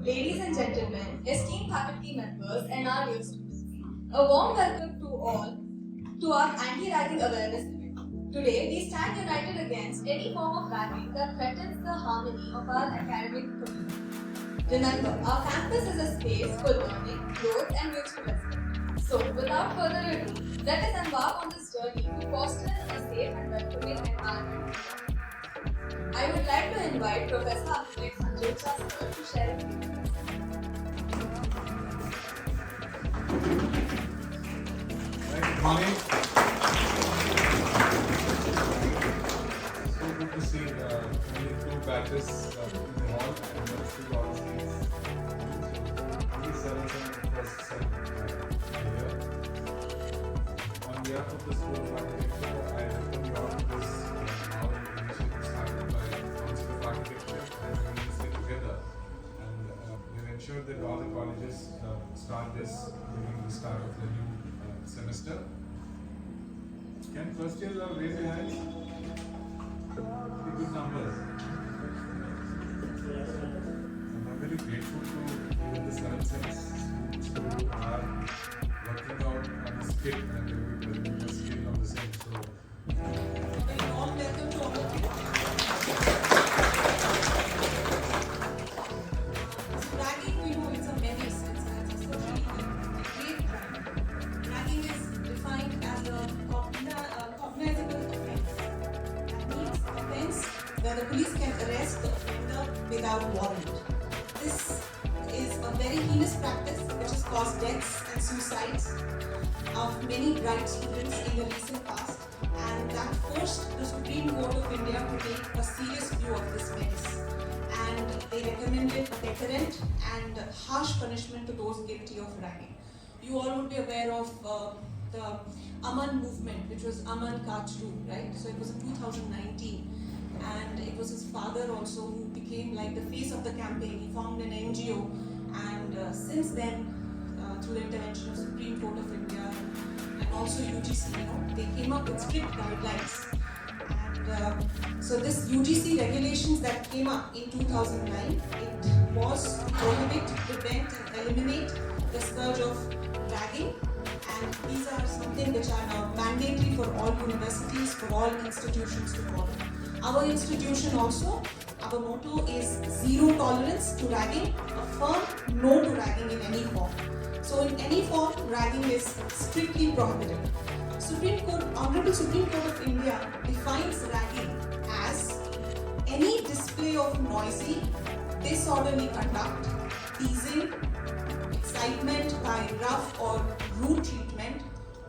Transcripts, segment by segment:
Ladies and gentlemen, esteemed faculty members, and our dear students, a warm welcome to all to our anti-ragging awareness event. Today, we stand united against any form of ragging that threatens the harmony of our academic community. Remember, our campus is a space for learning, growth, and mutual respect. So, without further ado, let us embark on this journey to foster a safe and welcoming environment. I would like to invite Professor Acharya to share a few. Good morning. So good to see only two batches in the hall and still all these. Only 7 here. On behalf of the School of Architecture, I welcome you all to this novel initiative started by Council of Architecture and University together. And we've ensured that all the colleges start this during the start of the new semester. Can first years all raise your hands? Pretty good numbers. And I'm very grateful to even the 7th students who are working out on the skill and the skill of the same. So, very warm welcome to all of you. Ragging, we know it's a menace. It's a socially grave crime. Ragging is defined as a cognizable offense. That means offense where the police can arrest the offender without warrant. This is a very heinous practice which has caused deaths and suicides of many bright students in the recent past, and that forced the Supreme Court of India to take a serious view of this menace. And they recommended a deterrent and harsh punishment to those guilty of ragging. You all would be aware of the Aman movement, which was Aman Kachru, right? So it was in 2019, and it was his father also who became like the face of the campaign. He formed an NGO, and since then, through the intervention of Supreme Court of India and also UGC, they came up with strict guidelines. And so this UGC regulations that came up in 2009, it was to prohibit, prevent and eliminate the scourge of ragging, and these are something which are now mandatory for all universities, for all institutions to follow. Our institution also, our motto is zero tolerance to ragging, a firm no to ragging in any form. So in any form, ragging is strictly prohibited. Honorable Supreme Court of India defines ragging as any display of noisy, disorderly conduct, teasing, excitement by rough or rude treatment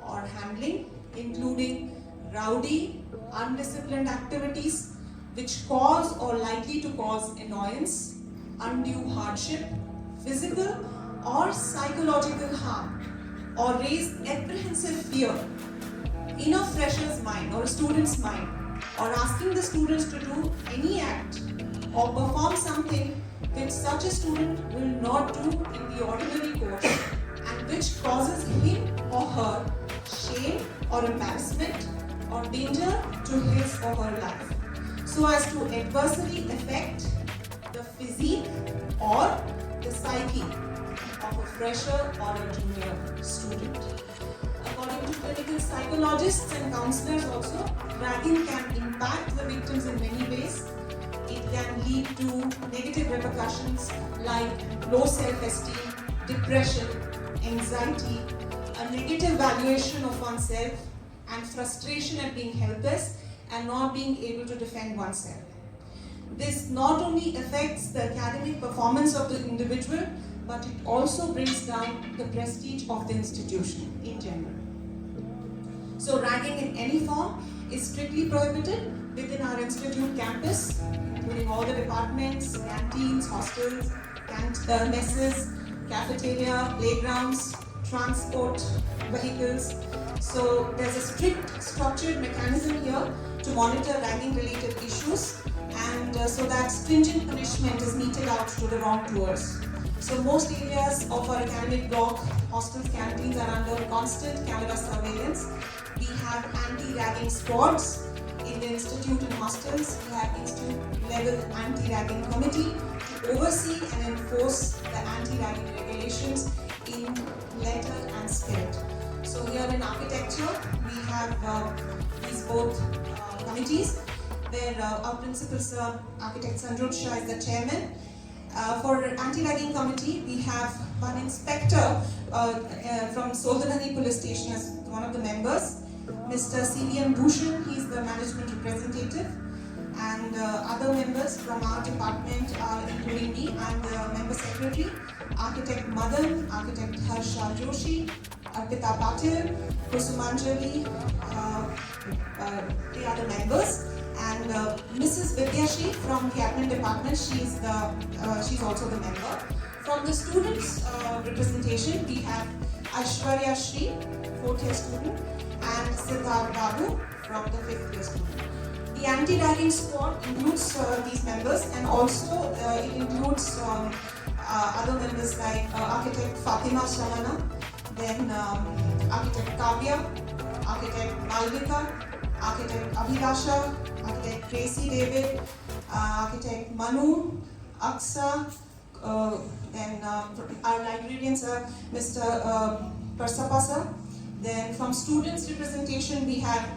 or handling, including rowdy, undisciplined activities which cause or likely to cause annoyance, undue hardship, physical or psychological harm, or raise apprehensive fear in a fresher's mind or a student's mind, or asking the students to do any act or perform something which such a student will not do in the ordinary course, and which causes him or her shame or embarrassment or danger to his or her life, so as to adversely affect the physique or the psyche of a fresher or a junior student. According to clinical psychologists and counselors also, ragging can impact the victims in many ways. It can lead to negative repercussions like low self-esteem, depression, anxiety, a negative valuation of oneself, and frustration at being helpless and not being able to defend oneself. This not only affects the academic performance of the individual, but it also brings down the prestige of the institution in general. So ragging in any form is strictly prohibited within our institute campus, including all the departments, canteens, hostels, messes, cafeteria, playgrounds, transport vehicles. So there's a strict structured mechanism here to monitor ragging related issues, and so that stringent punishment is meted out to the wrongdoers. So most areas of our academic block, hostels, canteens are under constant camera surveillance. We have anti-ragging squads in the institute and hostels. We have institute level anti-ragging committee to oversee and enforce contributions in letter and spirit. So here in architecture, we have these both committees where our principal sir, architect Sanjot Shah, is the chairman. For anti-ragging committee, we have one inspector from Soldahani police station as one of the members. Mr. CVM Bhushan, he is the management representative. And other members from our department are including me and the member secretary, architect Madan, architect Harsha Joshi, Arpita Patil, Kusumanjali, they are the members. And Mrs. Vidyashri from the admin department, she's also the member. From the students representation, we have Aishwarya Shri, 4th year student, and Siddharth Babu from the 5th year student. The anti-ragging squad includes these members, and also it includes other members like architect Fatima Shamana, then architect Kavya, architect Malvika, architect Abhilasha, architect Tracy David, architect Manu, Aksa, then our librarians are Mr. Persapasa. Then from students representation we have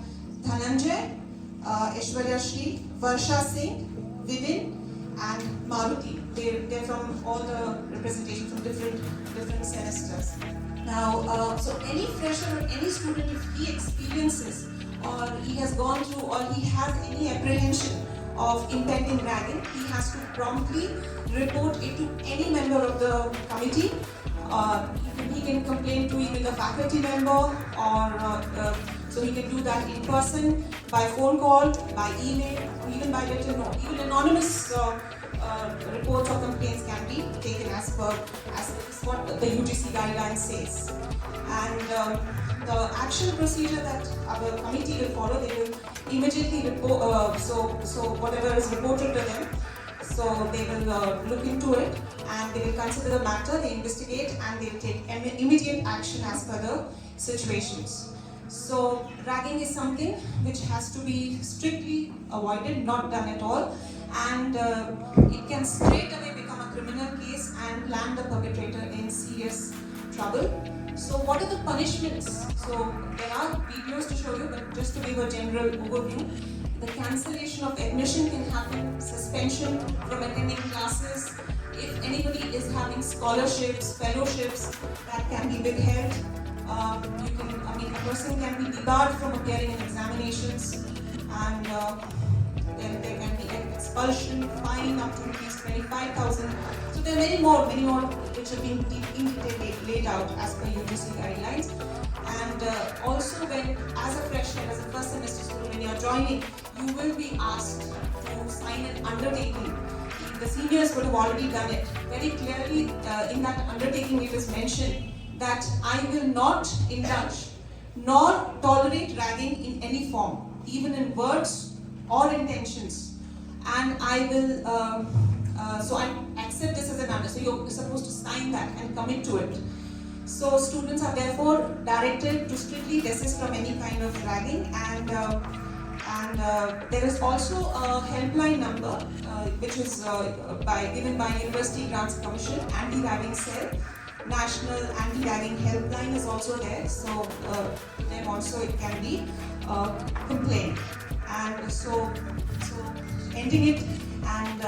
Dhananjay, Aishwarya Shri, Varsha Singh, Vivin, and Maruti. They're from all the representation from different semesters. Now, so any fresher or any student, if he experiences or he has gone through or he has any apprehension of impending ragging, he has to promptly report it to any member of the committee. He can complain to either the faculty member or so he can do that in person, by phone call, by email, or even by letter note. Even anonymous reports or complaints can be taken as what the UGC guidelines says. And the action procedure that our committee will follow, they will immediately report. So whatever is reported to them, so they will look into it and they will consider the matter, they investigate, and they will take immediate action as per the situations. So ragging is something which has to be strictly avoided, not done at all, and it can straight away become a criminal case and land the perpetrator in serious trouble. So what are the punishments? So there are videos to show you, but just to give a general overview, the cancellation of admission can happen, suspension from attending classes. If anybody is having scholarships, fellowships, that can be withheld. A person can be debarred from appearing in examinations, and then there can be expulsion, fine up to ₹25,000. So there are many more which have been in detail laid out as per UGC guidelines. And also, when as a fresher, as a first semester student, when you are joining, you will be asked to sign an undertaking. The seniors would have already done it. Very clearly in that undertaking it is mentioned that I will not indulge nor tolerate ragging in any form, even in words or intentions. And I will, so I accept this as an under. So you're supposed to sign that and commit to it. So students are therefore directed to strictly desist from any kind of ragging, and there is also a helpline number which is given by University Grants Commission, Anti-Ragging Cell. National Anti-Ragging Helpline is also there, so then also it can be complained. And so ending it and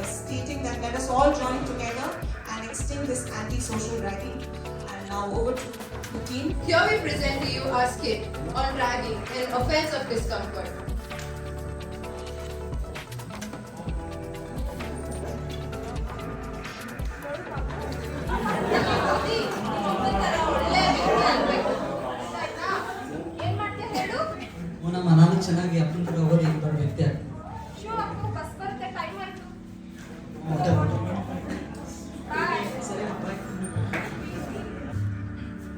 stating that let us all join together and extinct this anti-social ragging. And now over to the team. Here we present to you our skit on ragging, an offense of discomfort. ನಾನು ಚೆನ್ನಾಗಿ ಅಪ್ಪನ ಓದಿ ದೊಡ್ಡ ವ್ಯಕ್ತಿ ಆಗ್ತೀನಿ.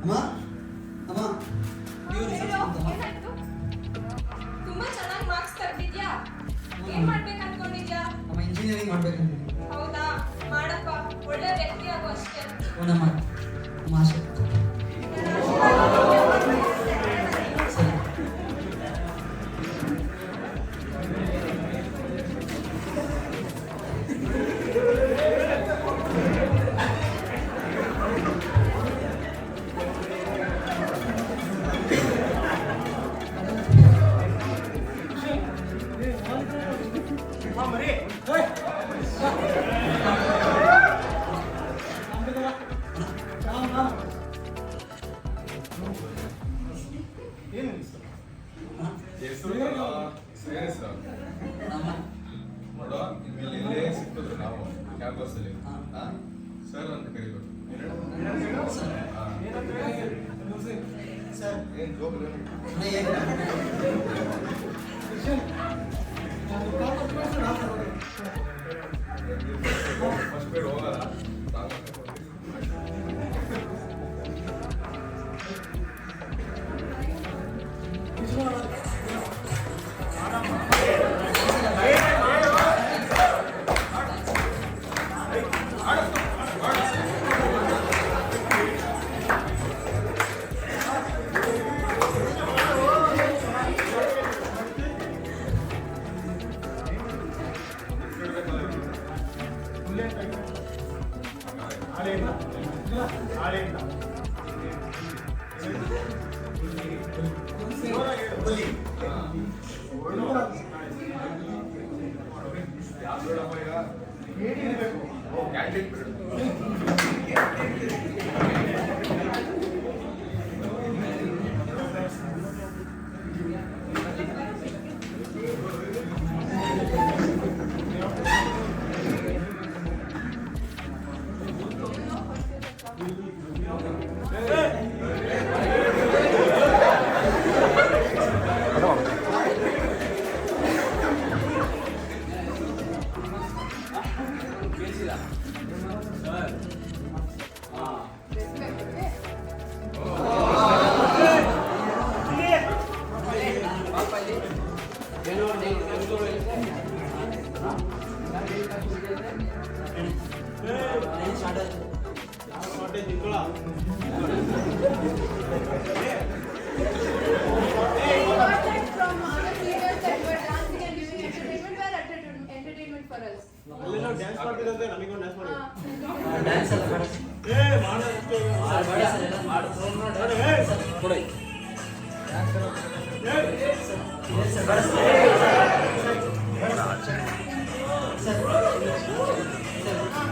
ಅಮ್ಮ ಅಮ್ಮ ತುಂಬಾ ಚೆನ್ನಾಗಿ ಮಾರ್ಕ್ಸ್ ತೆಗ್ದಿದ್ಯಾ? ಏನ್ ಮಾಡ್ಬೇಕು ಅನ್ಕೊಂಡಿದ್ಯಾ? ಅಮ್ಮ ಇಂಜಿನಿಯರಿಂಗ್ ಮಾಡ್ಬೇಕಂತ. ಹೌದಾ? ಮಾಡಪ್ಪ, ಒಳ್ಳೆ ವ್ಯಕ್ತಿ ಆಗು ಅಷ್ಟೇ. ನಮ್ಮ ಆಸೆ. ಸರಿ. ಒಂದ್ಸಲಿ ಸರ್ ಅಂತ ಕರಿಬೇಕು. ಸರ್ ಏನ್ ಜೋಕ್ ಫಸ್ಟ್ ಪೇಡ್ ಹೋಗಲ್ಲ.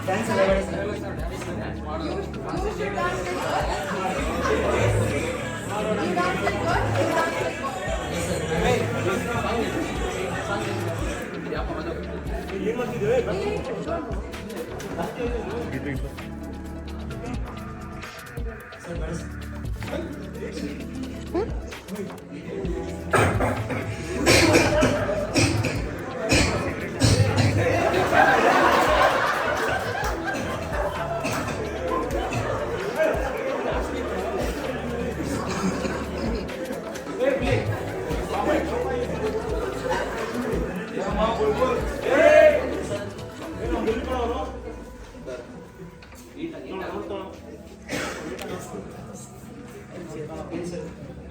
ಡ್ಯಾನ್ಸ್ ಎಲ್ಲ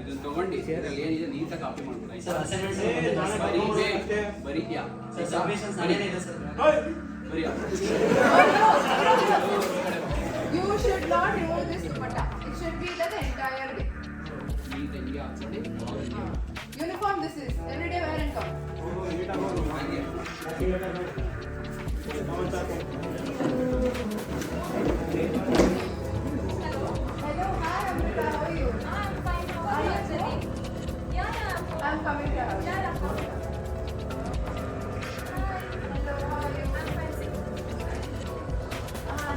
ಇದನ್ನ ತಗೊಂಡು ಇದರಲ್ಲಿ ಏನಿದೆ ನೀಟಾಗಿ ಕಾಪಿ ಮಾಡ್ಕೊಳ್ಳಿ. ಸರ್ ಅಸೈನ್ಮೆಂಟ್ಸ್ ಬರೀದ್ಯಾ ಸರ್ ಸಬ್ಮಿಷನ್ಸ್ ಏನಿದೆ sir ಬರಿಯಾ You should not remove this dupatta. It should be the entire day. ನೀಟಾಗಿ ಹಾಕ್ಕೊಳ್ಳಿ. Uniform this is. Every day wear and come. Hello, hi Amrita, how are you? I'm fine. How are you, Anjali? Yeah. I'm coming to have you. Yeah. Hi. Hello, how are you? I'm fine.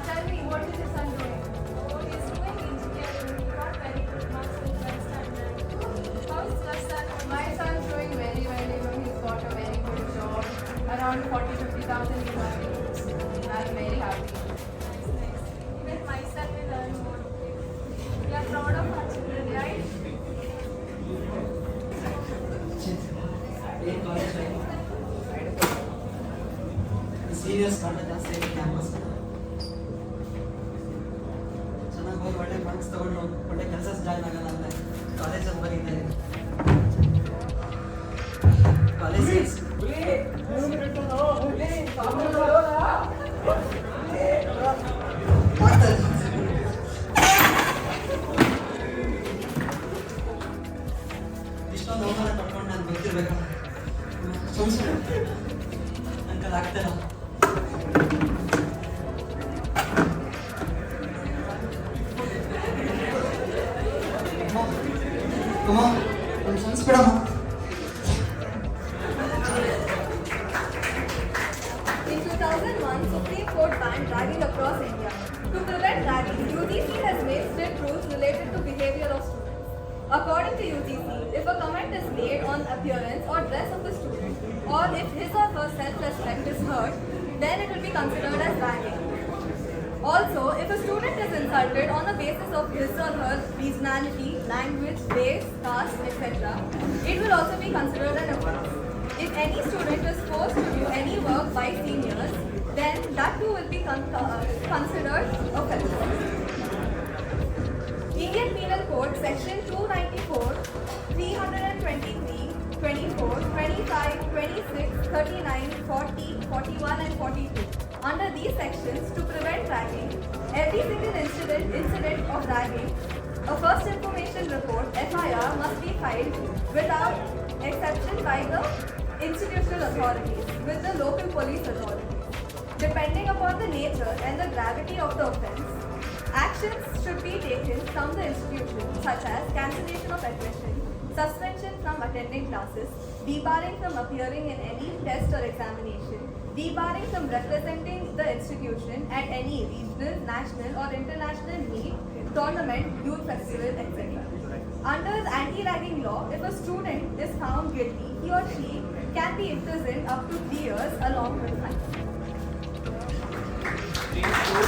Tell me, what is your son doing? Oh, he's doing engineering. He got very good marks in 12th standard. How is your son? My son's doing very well. You know, he's got a very good job. Around 40,000-50,000 he's having. I'm very happy. Nice. Even my son will learn more. We are proud of our children, right? ಏನು college serious ಕಾಂಡ ಜಾಸ್ತಿ ಆಗಿದೆ campus ಚೆನ್ನಾಗಿ ಹೋಗಿ ಒಳ್ಳೆ marks ತಗೊಂಡು ಒಳ್ಳೆ ಕೆಲಸ ಜಾಯ್ನ್ ಆಗಲ್ಲ ಅಂತ ಕಾಲೇಜಲ್ಲಿ ಬರೀತಾರೆ ಕಾಲೇಜ್ ಮಾಡ್ತಾರೆ ಇಷ್ಟೊಂದು ಅವಮಾನ ಕಟ್ಕೊಂಡು ನಾನು ಗೊತ್ತಿರ್ಬೇಕು ಅಂಕಲ್ ಆಗ್ತಾರ ಅಮ್ಮ ಒಂದು ಚಾನ್ಸ್ ಬಿಡಮ್ಮ going across India. To prevent ragging, UGC has made strict rules related to behavior of students. According to UGC, if a comment is made on appearance or dress of the student, or if his or her self-respect is hurt, then it will be considered as ragging. Also, if a student is insulted on the basis of his or her regionality, language, race, caste, etc., it will also be considered an offence. If any student is forced to do any work by seniors, then that too will be considered offensive. Indian Penal Code Section 294, 323, 24, 25, 26, 39, 40, 41 and 42. Under these sections, to prevent ragging, every single incident of ragging, a first information report (FIR) must be filed without exception by the institutional authorities with the local police authorities. Depending upon the nature and the gravity of the offence, actions should be taken from the institution such as cancellation of admission, suspension from attending classes, debarring from appearing in any test or examination, debarring from representing the institution at any regional, national or international meet, tournament, youth festival, etc. Under the anti-ragging law, if a student is found guilty, he or she can be imprisoned up to 3 years along with fines. These two